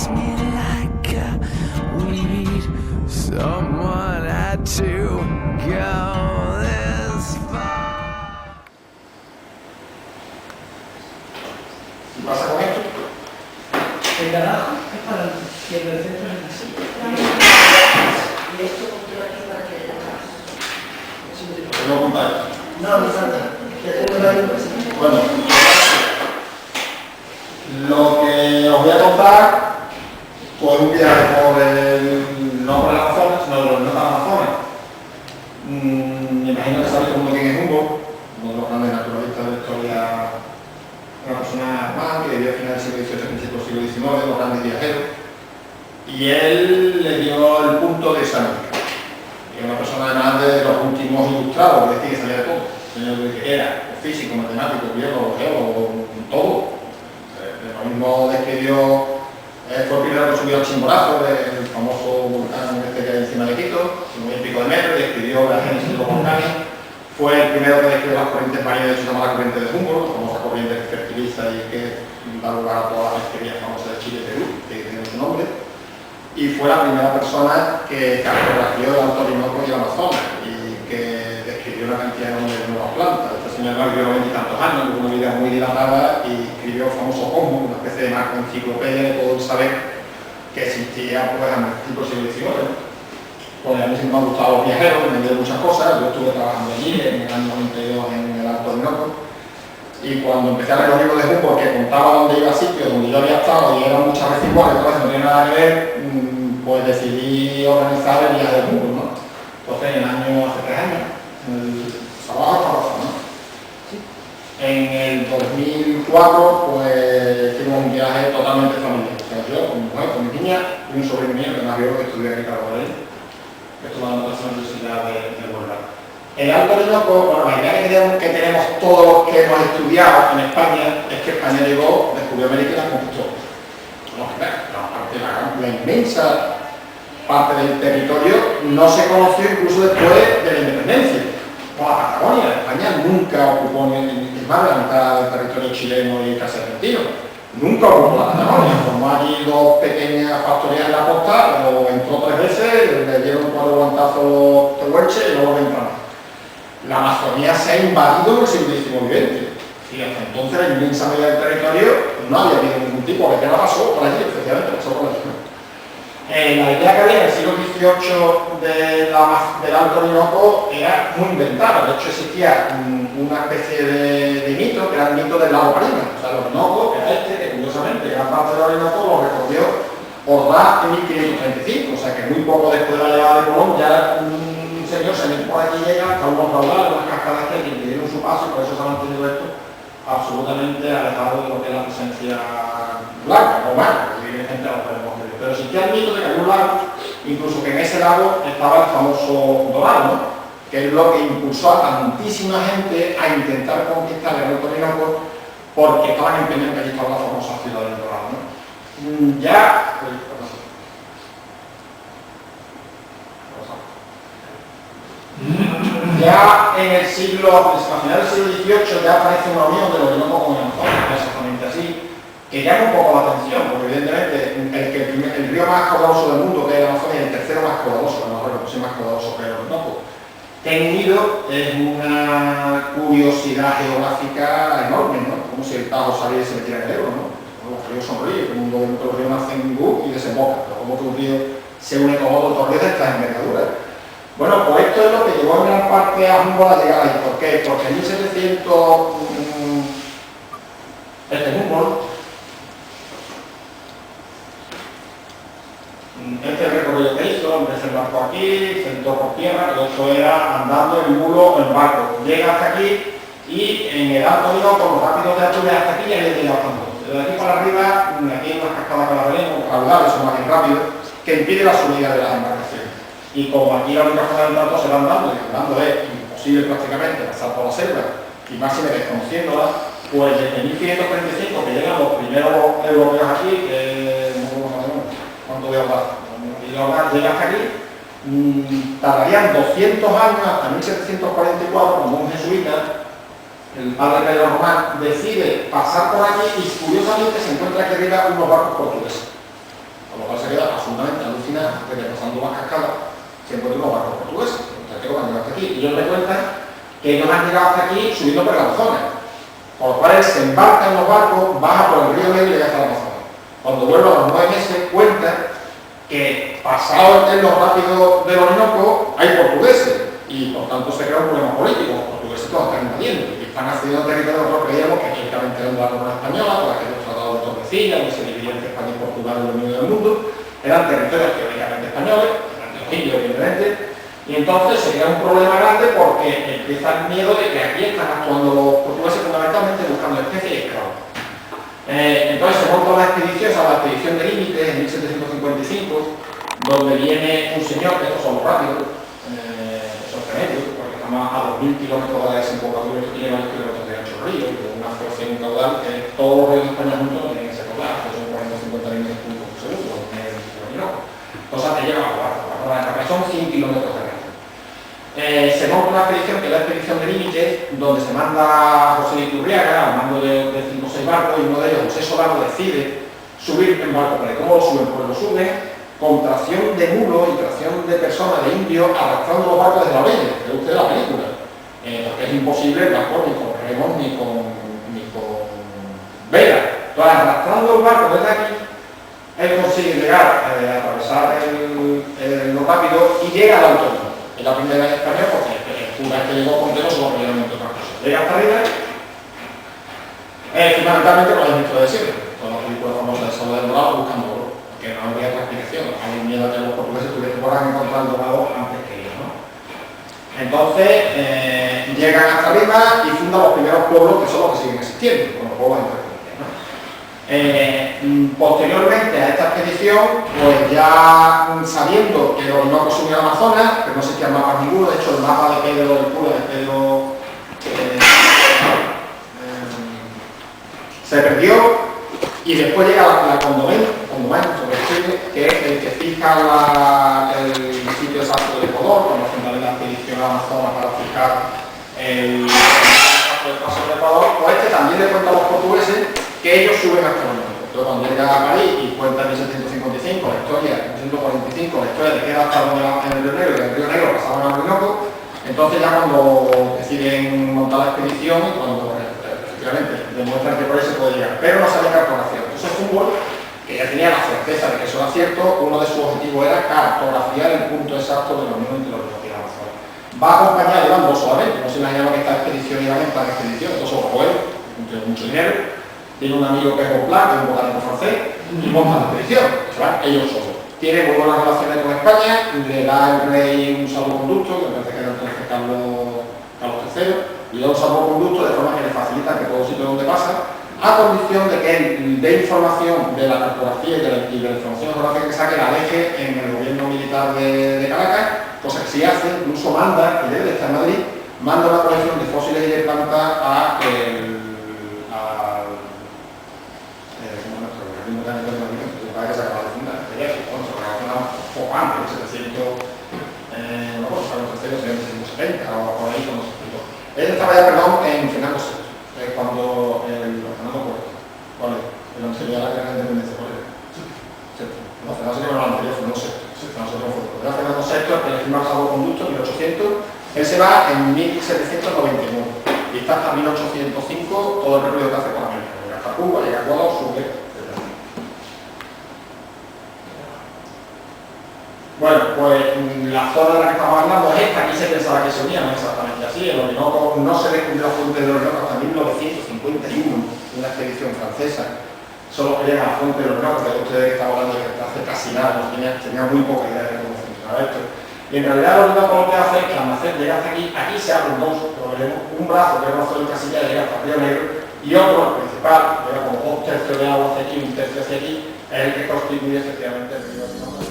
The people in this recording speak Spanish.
squeeze me like a weed. Someone had to go this far. ¿Qué pasa con esto? El garaje es para el cierre del centro de la silla. ¿Y esto con qué va aquí para que ¿Lo contáis? No, no falta. Ya tengo la misma. Bueno, lo que os voy a contar fue un viaje por el, no por el Amazonas, sino por el norte del Amazonas. Me imagino que sabéis cómo quién es Humboldt, uno de los grandes naturalistas de la historia, una persona más que vivió a finales del siglo XVIII, principios del siglo XIX, los grandes viajeros, y él le dio el punto de América. Y una persona además de los últimos ilustrados, es decir, que salía de todo, señor de que era físico, matemático, biólogo, geólogo, todo. Lo mismo describió, fue el primero que subió al Chimborazo, el famoso volcán este que hay encima de Quito, 1.000 y pico de metros, y describió la génesis de los volcanes. Fue el primero que describió las corrientes marinas, de hecho se llama la corriente de Humboldt, la famosa corriente que fertiliza y que da lugar a todas las pesquerías famosas de Chile y Perú, que tienen su nombre. Y fue la primera persona que cartografió el Alto Orinoco y el Amazonas y que describió una cantidad enorme de nuevas plantas. Este señor vivió 20 y tantos años, tuvo una vida muy dilatada y escribió el famoso Cosmos, una especie de macro enciclopedia de todo el saber que existía pues, en el siglo XIX. Pues a mí siempre me han gustado los viajeros, me dio muchas cosas. Yo estuve trabajando allí en el año 92 en el Alto Orinoco. Y cuando empecé a leer los libros de Humboldt, que contaba dónde iba a sitios donde yo había estado y eran muchas veces iguales, entonces no tenía nada que ver, pues decidí organizar el viaje de Humboldt, ¿no? Entonces, en el año, hace 3 años, en el sábado, ¿no? Sí. En el 2004, pues hicimos un viaje totalmente familiar. O sea, yo con mi mujer, con mi niña y un sobrino mío, que más viejo que estudia aquí en Carabalí, que estuvo en la Universidad de Huelva. El Alto Orinoco, bueno, la idea que tenemos todos los que hemos estudiado en España es que España llegó, descubrió América y la conquistó. La inmensa parte del territorio no se conoció incluso después de la independencia. Como la Patagonia, España nunca ocupó ni más de la mitad del territorio chileno y casi argentino. Nunca ocupó la Patagonia, formó allí 2 pequeñas factorías en la costa, pero entró 3 veces, le dieron 4 guantazos de Huelche y luego entró. La Amazonía se ha invadido en el siglo XIX y XX. Y hasta entonces la inmensa mayoría del territorio no había habido ningún tipo de guerra, pasó por allí, especialmente pasó por allí. La idea que había en el siglo XVIII del Alto Orinoco era muy inventada. De hecho existía una especie de mito, que era el mito del lago Parima. O sea, el Orinoco era este, que curiosamente gran parte del Orinoco lo recorrió Ordaz en 1535. O sea que muy poco después de la llegada de Colón ya señor se mete por aquí, llega hasta unos raudales, unas cascadas que impidieron su paso y por eso se ha mantenido esto absolutamente alejado de lo que es la presencia blanca, romana, que evidentemente lo podemos ver. Pero sí que hay mito de que había un lago, incluso que en ese lago estaba el famoso Dorado, ¿no? Que es lo que impulsó a tantísima gente a intentar conquistar el Alto Orinoco porque estaban empeñados que allí estaba la famosa ciudad del Dorado, ¿no? Ya en el siglo, a finales del siglo XVIII ya aparece una unión de los Orinoco con el Amazonas, exactamente así, que llama un poco la atención, porque evidentemente el río más caudaloso del mundo, que es el Amazonas, es el tercero más caudaloso, a lo mejor el más caudaloso que el Orinoco. Tenido es una curiosidad geográfica enorme, ¿no? Como si el Tajo saliera y se metiera en el Ebro, ¿no? Los ríos son ríos, el mundo de los ríos nacen en Bú y desembocan, pero como que un río se une con otros ríos de estas envergaduras. Bueno, pues esto es lo que llevó en gran parte a Humboldt a llegar ahí. ¿Por qué? Porque en 1700 Humboldt, este recorrido que hizo, empezó el barco aquí, se entró por tierra, todo esto era andando en mulo en barco. Llega hasta aquí y en el Alto Orinoco, con los rápidos de Asturias hasta aquí ya había llegado hasta entonces. De aquí para arriba, aquí hay unas cascadas que las veremos, caudales, son más bien rápidos, que impide la subida de las embarcaciones. Y como aquí la única forma de entrar se va andando, y andando es imposible prácticamente pasar por la selva, y más si me desconociéndola, pues desde 1535 que llegan los primeros europeos aquí, que no sabemos cuánto voy a hablar, y llega hasta aquí, tardarían 200 años, hasta 1744, cuando un jesuita, el padre Pedro Román, decide pasar por aquí y curiosamente se encuentra aquí arriba unos barcos portugueses. Con lo cual se queda absolutamente alucinado de que pasando las cascadas se encuentran unos barcos portugueses. O sea, que van a llegar hasta aquí. Y ellos me cuentan que ellos han llegado hasta aquí subiendo por la zona. Por lo cual se embarca en los barcos, baja por el río Negro y llega hasta la Amazonas. Cuando vuelve a los 9 meses, cuenta que pasado en los rápidos del Orinoco hay portugueses y por tanto se crea un problema político. Los portugueses todos están invadiendo y están accediendo a territorio. Nosotros creíamos que directamente era una corona española, por aquellos tratados de Tordesillas, donde se dividía entre España y Portugal en el medio del mundo. Eran territorios teóricamente españoles, eran de los indios, evidentemente, y entonces se crea un problema grande porque empieza el miedo de que aquí están actuando los portugueses fundamentalmente buscando especies y esclavos. Entonces se monta una expedición, la expedición de límites en 1755, donde viene un señor, que estos son rápidos, son frenéticos, porque estamos a 2000 kilómetros de la desembocadura y llevan kilómetros de ancho río, y con una fuerza caudal que todos los ríos de España juntos no tienen que ser caudal, que son 40-50 líneas por segundo, entonces te llega a la son 100 kilómetros de rango. Se monta una expedición que es la expedición de límites, donde se manda a José Iturriaga al mando de 5 o 6 barcos, y uno de ellos, José Solano, decide subir en barco. ¿Cómo lo suben? Pues lo suben con tracción de mulos y tracción de personas, de indios, arrastrando los barcos desde la orilla, que usted de la película. Porque es imposible el barco ni con remos ni con vela. Entonces, arrastrando el barco desde aquí, él consigue llegar a atravesar lo rápido y llega al autónomo. Es la primera vez en España porque una vez que llegó con Teno solo probablemente otra cosa. Llega hasta arriba, fundamentalmente por el ministro de Siempre. Todas las películas famosas de Salvador del Dorado buscando oro, porque no habría otra explicación. Hay miedo a que los portugueses tuviesen por ahí encontrar el dorado antes que ellos, ¿no? Entonces, llegan hasta arriba y fundan los primeros pueblos que son los que siguen existiendo, con los pueblos intermedios. Posteriormente a esta expedición, pues ya sabiendo que el Orinoco sube al Amazonas, que no existían mapas ninguno, de hecho el mapa de Pedro del Cura de Pedro se perdió, y después llega la Condomén sobre Chile, que es el que fija el sitio exacto del Ecuador, cuando fundaron la expedición al Amazonas para fijar el paso del Ecuador. Pues este también le cuenta a los portugueses que ellos suben hasta el Orinoco. Entonces cuando llega a París y cuenta en 1755 la historia, en 1745 la historia de que era hasta en el Río Negro y del Río Negro pasaban al Orinoco, entonces ya cuando deciden montar la expedición y cuando efectivamente demuestran que por ahí se puede llegar, pero no sale cartografía. Entonces Humboldt, que ya tenía la certeza de que eso era cierto, uno de sus objetivos era cartografiar el punto exacto de la unión entre los Orinoco y el Amazonas. Va acompañado, iban dos solamente, no se imaginaba que esta expedición iba en esta expedición, entonces los juegos, entre mucho dinero. Tiene un amigo que es Bonpland, que es un botánico francés, y monta la expedición, se van ellos solos. Tiene muy buenas relaciones con España, le da el rey un salvoconducto, que me parece que era entonces Carlos III, y da un salvoconducto de forma que le facilita que todo sitio donde pasa, a condición de que él dé información de la cartografía y de la información geográfica que saque, la deje en el gobierno militar de Caracas, cosa que sí hace, incluso manda, que debe de estar en Madrid, manda una colección de fósiles y de plantas a que se acaba de fundar, poco antes, 770 o por ahí cuando se explicó. Él estaba ya, perdón, en Fernando VI, cuando Fernando IV, ¿cuál es? El anterior a la guerra de independencia, ¿cuál es? No, Fernando VI no era el anterior, Fernando VI. Era Fernando VI el que firma el salvoconducto en 1800, él se va en 1799 y está hasta 1805 todo el recorrido que hace por América, llega hasta Cuba, llega a Ecuador, sube. Bueno, pues la zona de la que estamos hablando es esta, aquí se pensaba que se unía, no exactamente así, el Orinoco no se descubrió la fuente del Orinoco hasta 1951, una expedición francesa, solo que llega a la fuente del Orinoco, que ustedes que están hablando de que hace casi nada, tenía muy poca idea de cómo funcionaba esto. Y en realidad el Orinoco lo que hace es que al nacer llega hasta aquí se abren dos, un brazo que es una zona de casilla llega hasta el Río Negro, y otro, el principal, llega como 2 tercios de agua hacia aquí, 1 tercio hacia aquí, es el que constituye efectivamente el río Orinoco.